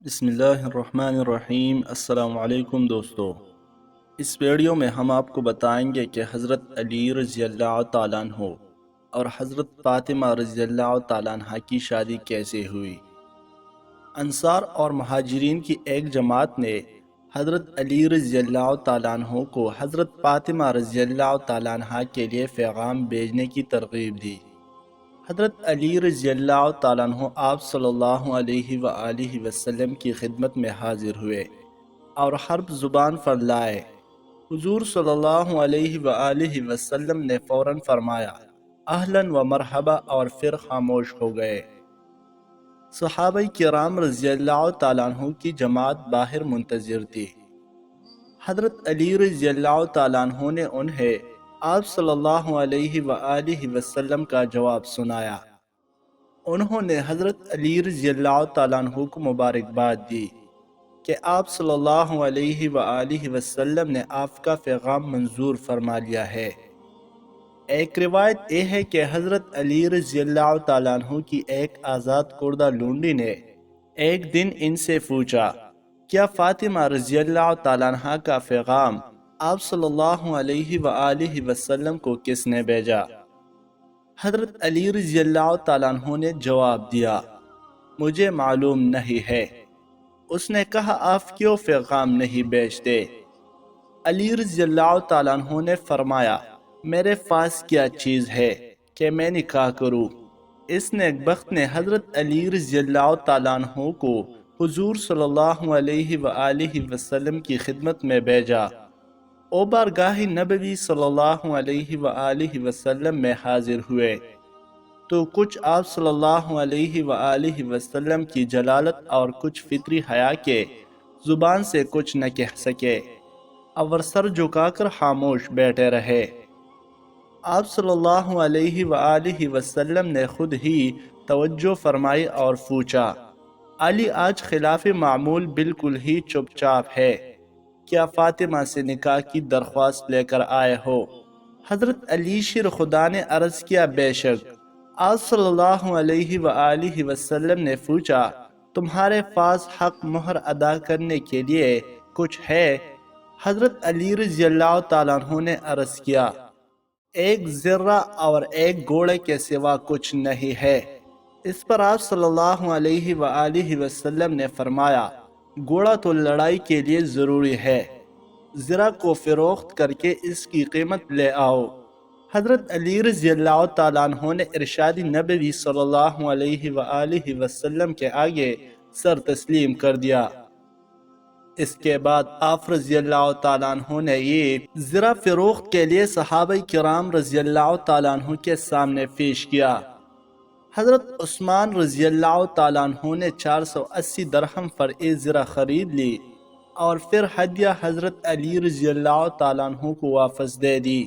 بسم اللہ الرحمن الرحیم۔ السلام علیکم دوستو۔ اس ویڈیو میں ہم آپ کو بتائیں گے کہ حضرت علی رضی اللہ تعالیٰ عنہ اور حضرت فاطمہ رضی اللہ تعالیٰ عنہ کی شادی کیسے ہوئی۔ انصار اور مہاجرین کی ایک جماعت نے حضرت علی رضی اللہ تعالیٰ عنہ کو حضرت فاطمہ رضی اللہ تعالیٰ عنہ کے لیے پیغام بھیجنے کی ترغیب دی۔ حضرت علی رضی اللہ تعالیٰ عنہ آپ صلی اللہ علیہ وآلہ وسلم کی خدمت میں حاضر ہوئے اور حرف زبان پر لائے۔ حضور صلی اللہ علیہ وآلہ وسلم نے فوراً فرمایا اہلاً و مرحبا، اور پھر خاموش ہو گئے۔ صحابہ کرام رضی اللہ تعالیٰ عنہ کی جماعت باہر منتظر تھی۔ حضرت علی رضی اللہ تعالیٰ عنہ نے انہیں آپ صلی اللہ علیہ وآلہ وسلم کا جواب سنایا۔ انہوں نے حضرت علی رضی اللہ تعالیٰ عنہ کو مبارکباد دی کہ آپ صلی اللہ علیہ وآلہ وسلم نے آپ کا پیغام منظور فرما لیا ہے۔ ایک روایت یہ ہے کہ حضرت علی رضی اللہ تعالیٰ عنہ کی ایک آزاد کردہ لونڈی نے ایک دن ان سے پوچھا، کیا فاطمہ رضی اللہ تعالیٰ عنہ کا پیغام آپ صلی اللہ علیہ وآلہ وسلم کو کس نے بھیجا؟ حضرت علی رضی اللہ تعالیٰ عنہ نے جواب دیا، مجھے معلوم نہیں ہے۔ اس نے کہا، آپ کیوں پیغام نہیں بھیجتے؟ علی رضی اللہ تعالیٰ عنہ نے فرمایا، میرے پاس کیا چیز ہے کہ میں نکاح کروں؟ اس نیک بخت نے حضرت علی رضی اللہ تعالیٰ عنہ کو حضور صلی اللہ علیہ وآلہ وسلم کی خدمت میں بھیجا۔ او بارگاہ نبوی صلی اللہ علیہ وآلہ وسلم میں حاضر ہوئے تو کچھ آپ صلی اللہ علیہ وآلہ وسلم کی جلالت اور کچھ فطری حیا کے زبان سے کچھ نہ کہہ سکے اور سر جھکا کر خاموش بیٹھے رہے۔ آپ صلی اللہ علیہ وآلہ وسلم نے خود ہی توجہ فرمائی اور پوچھا، علی آج خلاف معمول بالکل ہی چپ چاپ ہے، کیا فاطمہ سے نکاح کی درخواست لے کر آئے ہو؟ حضرت علی شیر خدا نے عرض کیا، بے شک۔ آپ صلی اللہ علیہ وآلہ وسلم نے پوچھا، تمہارے پاس حق مہر ادا کرنے کے لیے کچھ ہے؟ حضرت علی رضی اللہ تعالیٰ عنہ نے عرض کیا، ایک ذرہ اور ایک گھوڑے کے سوا کچھ نہیں ہے۔ اس پر آپ صلی اللہ علیہ وآلہ وسلم نے فرمایا، گھوڑا تو لڑائی کے لیے ضروری ہے، ذرہ کو فروخت کر کے اس کی قیمت لے آؤ۔ حضرت علی رضی اللہ تعالیٰ عنہ نے ارشاد نبوی صلی اللہ علیہ وآلہ وسلم کے آگے سر تسلیم کر دیا۔ اس کے بعد آپ رضی اللہ تعالیٰ عنہ نے یہ ذرہ فروخت کے لیے صحابہ کرام رضی اللہ تعالیٰ عنہ کے سامنے پیش کیا۔ حضرت عثمان رضی اللہ تعالیٰ عنہ نے 480 درہم پر یہ ذرہ خرید لی اور پھر ہدیہ حضرت علی رضی اللہ تعالیٰ عنہ کو واپس دے دی۔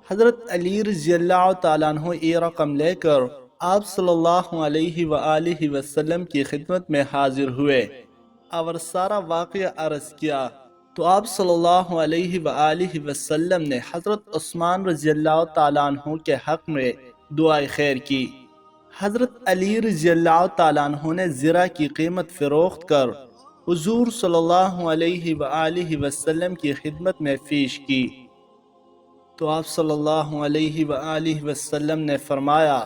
حضرت علی رضی اللہ تعالیٰ عنہ یہ رقم لے کر آپ صلی اللہ علیہ وآلہ وسلم کی خدمت میں حاضر ہوئے اور سارا واقعہ عرض کیا تو آپ صلی اللہ علیہ وآلہ وسلم نے حضرت عثمان رضی اللہ تعالیٰ عنہ کے حق میں دعائے خیر کی۔ حضرت علی رضی اللہ تعالیٰ عنہ نے ذرہ کی قیمت فروخت کر حضور صلی اللہ علیہ وآلہ وسلم کی خدمت میں پیش کی تو آپ صلی اللہ علیہ وآلہ وسلم نے فرمایا،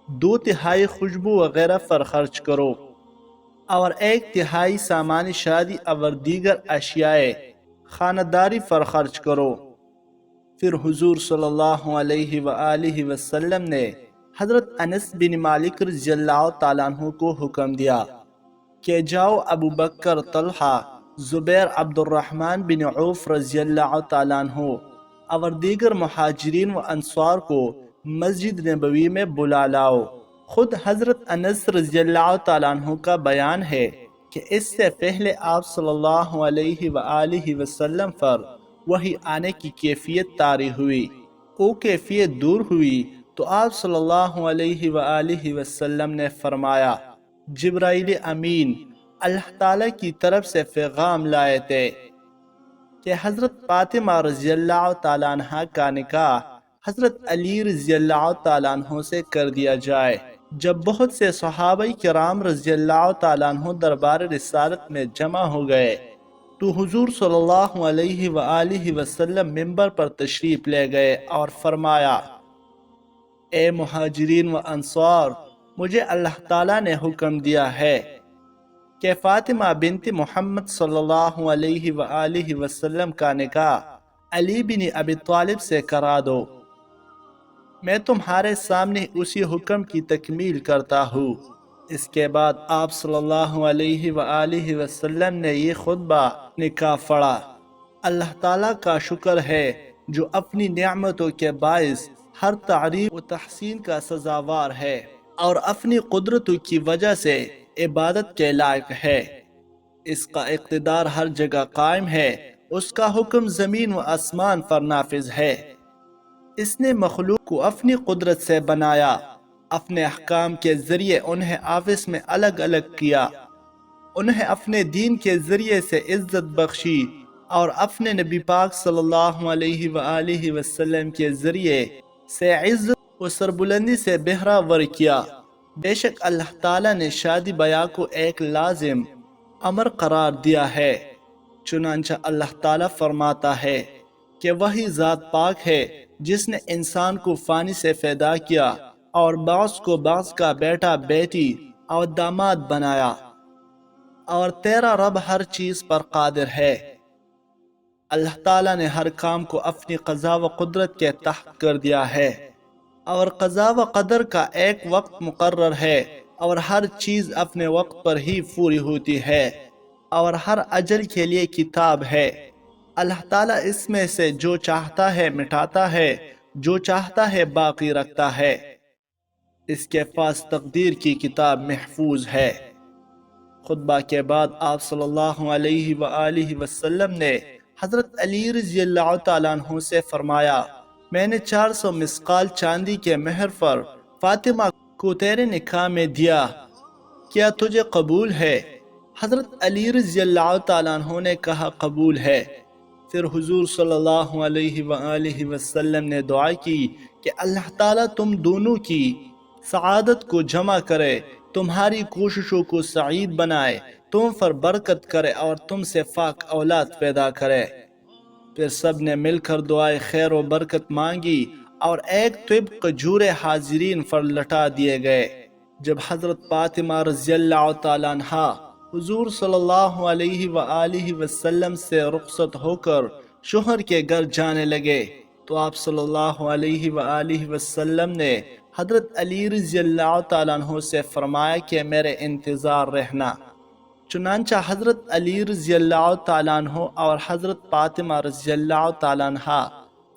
2/3 خوشبو وغیرہ پر خرچ کرو اور 1/3 سامان شادی اور دیگر اشیاء خانداری پر خرچ کرو۔ پھر حضور صلی اللہ علیہ وآلہ وسلم نے حضرت انس بن مالک رضی اللہ تعالیٰ عنہ کو حکم دیا کہ جاؤ ابو بکر، طلحہ، زبیر، عبد الرحمن بن عوف رضی اللہ تعالیٰ عنہ اور دیگر مہاجرین و انصار کو مسجد نبوی میں بلا لاؤ۔ خود حضرت انس رضی اللہ تعالیٰ عنہ کا بیان ہے کہ اس سے پہلے آپ صلی اللہ علیہ وآلہ وسلم پر وحی آنے کی کیفیت طاری ہوئی۔ وہ کیفیت دور ہوئی تو آپ صلی اللہ علیہ وآلہ وسلم نے فرمایا، جبرائیل امین اللہ تعالیٰ کی طرف سے پیغام لائے تھے کہ حضرت فاطمہ رضی اللہ تعالیٰ عنہ کا نکاح حضرت علی رضی اللہ تعالیٰ عنہ سے کر دیا جائے۔ جب بہت سے صحابہ کرام رضی اللہ تعالیٰ عنہ دربار رسالت میں جمع ہو گئے تو حضور صلی اللہ علیہ وآلہ وسلم منبر پر تشریف لے گئے اور فرمایا: اے مہاجرین و انصار، مجھے اللہ تعالیٰ نے حکم دیا ہے کہ فاطمہ بنت محمد صلی اللہ علیہ وآلہ وسلم کا نکاح علی بن ابی طالب سے کرا دو۔ میں تمہارے سامنے اسی حکم کی تکمیل کرتا ہوں۔ اس کے بعد آپ صلی اللہ علیہ وآلہ وسلم نے یہ خطبہ نکاح پڑھا: اللہ تعالیٰ کا شکر ہے جو اپنی نعمتوں کے باعث ہر تعریف و تحسین کا سزاوار ہے اور اپنی قدرتوں کی وجہ سے عبادت کے لائق ہے۔ اس کا اقتدار ہر جگہ قائم ہے، اس کا حکم زمین و آسمان پر نافذ ہے۔ اس نے مخلوق کو اپنی قدرت سے بنایا، اپنے احکام کے ذریعے انہیں آپس میں الگ الگ کیا، انہیں اپنے دین کے ذریعے سے عزت بخشی اور اپنے نبی پاک صلی اللہ علیہ وآلہ وسلم کے ذریعے سے عزت و سربلندی سے بہراور کیا۔ بے شک اللہ تعالیٰ نے شادی بیاہ کو ایک لازم امر قرار دیا ہے۔ چنانچہ اللہ تعالیٰ فرماتا ہے کہ وہی ذات پاک ہے جس نے انسان کو فانی سے پیدا کیا اور بعض کو بعض کا بیٹا بیٹی اور داماد بنایا، اور تیرا رب ہر چیز پر قادر ہے۔ اللہ تعالیٰ نے ہر کام کو اپنی قضا و قدرت کے تحت کر دیا ہے، اور قضا و قدر کا ایک وقت مقرر ہے، اور ہر چیز اپنے وقت پر ہی پوری ہوتی ہے، اور ہر اجل کے لیے کتاب ہے۔ اللہ تعالیٰ اس میں سے جو چاہتا ہے مٹاتا ہے، جو چاہتا ہے باقی رکھتا ہے۔ اس کے پاس تقدیر کی کتاب محفوظ ہے۔ خطبہ کے بعد آپ صلی اللہ علیہ وآلہ وسلم نے حضرت علی رضی اللہ تعالیٰ عنہ سے فرمایا: میں نے 400 مسقال چاندی کے مہر پر فاطمہ کو تیرے نکاح میں دیا، کیا تجھے قبول ہے؟ حضرت علی رضی اللہ تعالیٰ عنہ نے کہا: قبول ہے۔ پھر حضور صلی اللہ علیہ وآلہ وسلم نے دعا کی کہ اللہ تعالیٰ تم دونوں کی سعادت کو جمع کرے، تمہاری کوششوں کو سعید بنائے، تم پر برکت کرے اور تم سے پاک اولاد پیدا کرے۔ پھر سب نے مل کر دعائے خیر و برکت مانگی اور ایک طب کھجور حاضرین پر لٹا دیے گئے۔ جب حضرت فاطمہ رضی اللہ تعالیٰ عنہا حضور صلی اللہ علیہ وآلہ وسلم سے رخصت ہو کر شوہر کے گھر جانے لگے تو آپ صلی اللہ علیہ وآلہ وسلم نے حضرت علی رضی اللہ تعالیٰ عنہ سے فرمایا کہ میرے انتظار رہنا۔ چنانچہ حضرت علی رضی اللہ تعالیٰ عنہ اور حضرت فاطمہ رضی اللہ تعالیٰ عنہ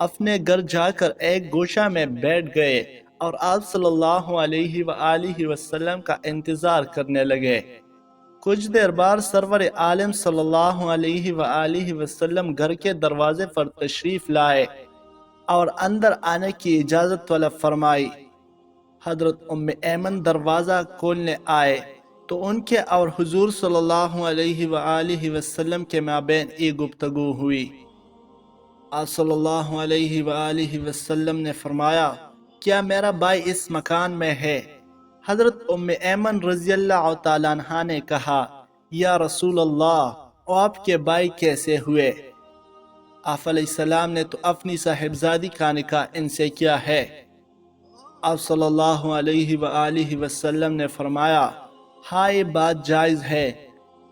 اپنے گھر جا کر ایک گوشہ میں بیٹھ گئے اور آپ صلی اللہ علیہ وآلہ وسلم کا انتظار کرنے لگے۔ کچھ دیر بعد سرور عالم صلی اللہ علیہ وآلہ وسلم گھر کے دروازے پر تشریف لائے اور اندر آنے کی اجازت طلب فرمائی۔ حضرت ام ایمن دروازہ کھولنے آئے تو ان کے اور حضور صلی اللہ علیہ وآلہ وسلم کے مابین ایک گفتگو ہوئی۔ آپ صلی اللہ علیہ وآلہ وسلم نے فرمایا: کیا میرا بھائی اس مکان میں ہے؟ حضرت ام ایمن رضی اللہ تعالیٰ عنہ نے کہا: یا رسول اللہ، آپ کے بھائی کیسے ہوئے؟ آپ علیہ السلام نے تو اپنی صاحبزادی کا نکاح ان سے کیا ہے۔ آپ صلی اللہ علیہ وآلہ وسلم نے فرمایا: ہاں، یہ بات جائز ہے۔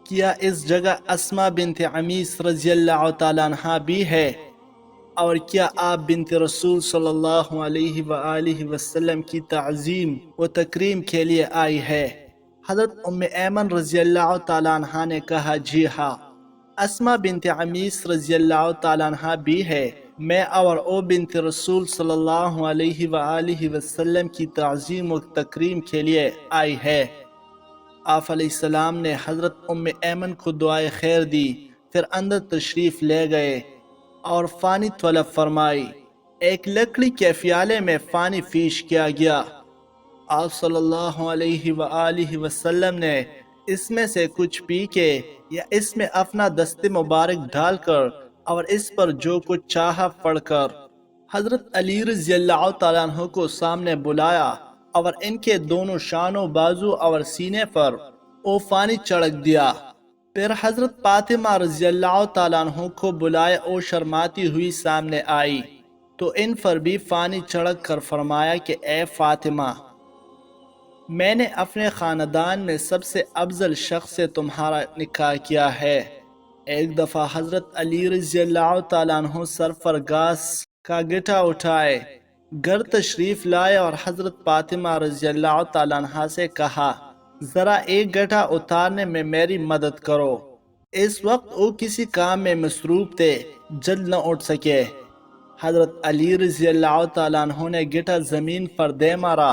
کیا اس جگہ اسماء بنت عمیس رضی اللہ تعالیٰ عنہ بھی ہے؟ اور کیا آپ بنت رسول صلی اللہ علیہ وآلہ وسلم کی تعظیم و تکریم کے لیے آئی ہے؟ حضرت ام ایمن رضی اللہ تعالیٰ عنہ نے کہا: جی ہاں، اسماء بنت عمیس رضی اللہ تعالیٰ عنہ بھی ہے۔ میں اور او بنت رسول صلی اللہ علیہ وآلہ وسلم کی تعظیم و تکریم کے لیے آئی ہے۔ آپ علیہ السلام نے حضرت ام ایمن کو دعائے خیر دی، پھر اندر تشریف لے گئے اور پانی طلب فرمائی۔ ایک لکڑی کے پیالے میں پانی پیش کیا گیا۔ آپ صلی اللہ علیہ وآلہ وسلم نے اس میں سے کچھ پی کے یا اس میں اپنا دست مبارک ڈال کر اور اس پر جو کچھ چاہا پڑھ کر حضرت علی رضی اللہ تعالیٰ عنہ کو سامنے بلایا اور ان کے دونوں شانوں، بازو اور سینے پر اوفانی چڑک دیا۔ پھر حضرت فاطمہ رضی اللہ تعالیٰ عنہ کو بلائے اور شرماتی ہوئی سامنے آئی تو ان پر بھی فانی چڑک کر فرمایا کہ اے فاطمہ، میں نے اپنے خاندان میں سب سے افضل شخص سے تمہارا نکاح کیا ہے۔ ایک دفعہ حضرت علی رضی اللہ تعالیٰ عنہ سرفرگاس کا گٹھا اٹھائے گھر تشریف لائے اور حضرت فاطمہ رضی اللہ تعالیٰ عنہ سے کہا، ذرا ایک گٹھا اتارنے میں میری مدد کرو۔ اس وقت وہ کسی کام میں مصروف تھے، جلد نہ اٹھ سکے۔ حضرت علی رضی اللہ تعالیٰ عنہ نے گٹھا زمین پر دے مارا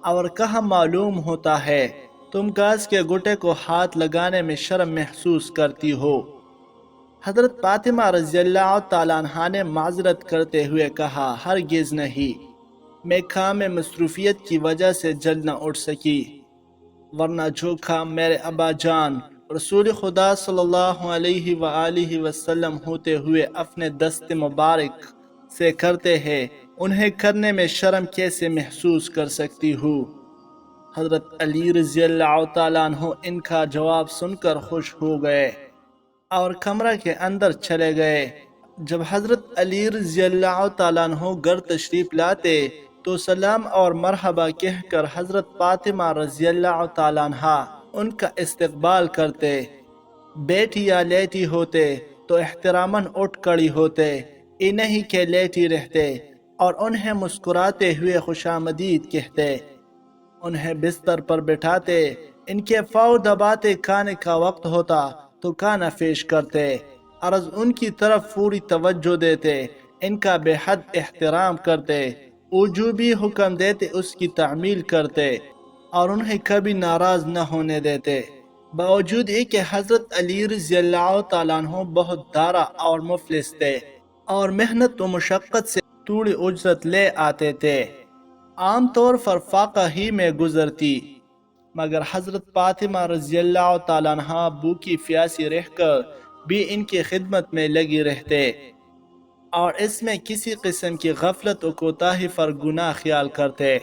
اور کہا، معلوم ہوتا ہے تم گھاس کے گٹے کو ہاتھ لگانے میں شرم محسوس کرتی ہو۔ حضرت فاطمہ رضی اللہ تعالیٰ عنہ نے معذرت کرتے ہوئے کہا، ہرگز نہیں، میں کام میں مصروفیت کی وجہ سے جلد نہ اٹھ سکی، ورنہ جو کام میرے ابا جان رسول خدا صلی اللہ علیہ وآلہ وسلم ہوتے ہوئے اپنے دست مبارک سے کرتے ہیں، انہیں کرنے میں شرم کیسے محسوس کر سکتی ہوں۔ حضرت علی رضی اللہ تعالیٰ عنہ ان کا جواب سن کر خوش ہو گئے اور کمرہ کے اندر چلے گئے۔ جب حضرت علی رضی اللہ تعالیٰ عنہ گھر تشریف لاتے تو سلام اور مرحبا کہہ کر حضرت فاطمہ رضی اللہ تعالیٰ عنہ ان کا استقبال کرتے۔ بیٹھی یا لیٹی ہوتے تو احتراماً اٹھ کھڑی ہوتے، یہ نہیں کہ لیٹی رہتے، اور انہیں مسکراتے ہوئے خوش آمدید کہتے۔ انہیں بستر پر بٹھاتے، ان کے پاؤں دباتے، کھانے کا وقت ہوتا تو کھانا پیش کرتے، عرض ان کی طرف پوری توجہ دیتے، ان کا بے حد احترام کرتے، وہ جو بھی حکم دیتے اس کی تعمیل کرتے اور انہیں کبھی ناراض نہ ہونے دیتے۔ باوجود یہ کہ حضرت علی رضی اللہ تعالیٰ عنہ بہت دارا اور مفلس تھے اور محنت و مشقت سے تھوڑی اجرت لے آتے تھے، عام طور پر فاقہ ہی میں گزرتی، مگر حضرت فاطمہ رضی اللہ تعالیٰ عنہ بھوکی پیاسی رہ کر بھی ان کی خدمت میں لگی رہتے اور اس میں کسی قسم کی غفلت و کوتاہی پر گناہ خیال کرتے۔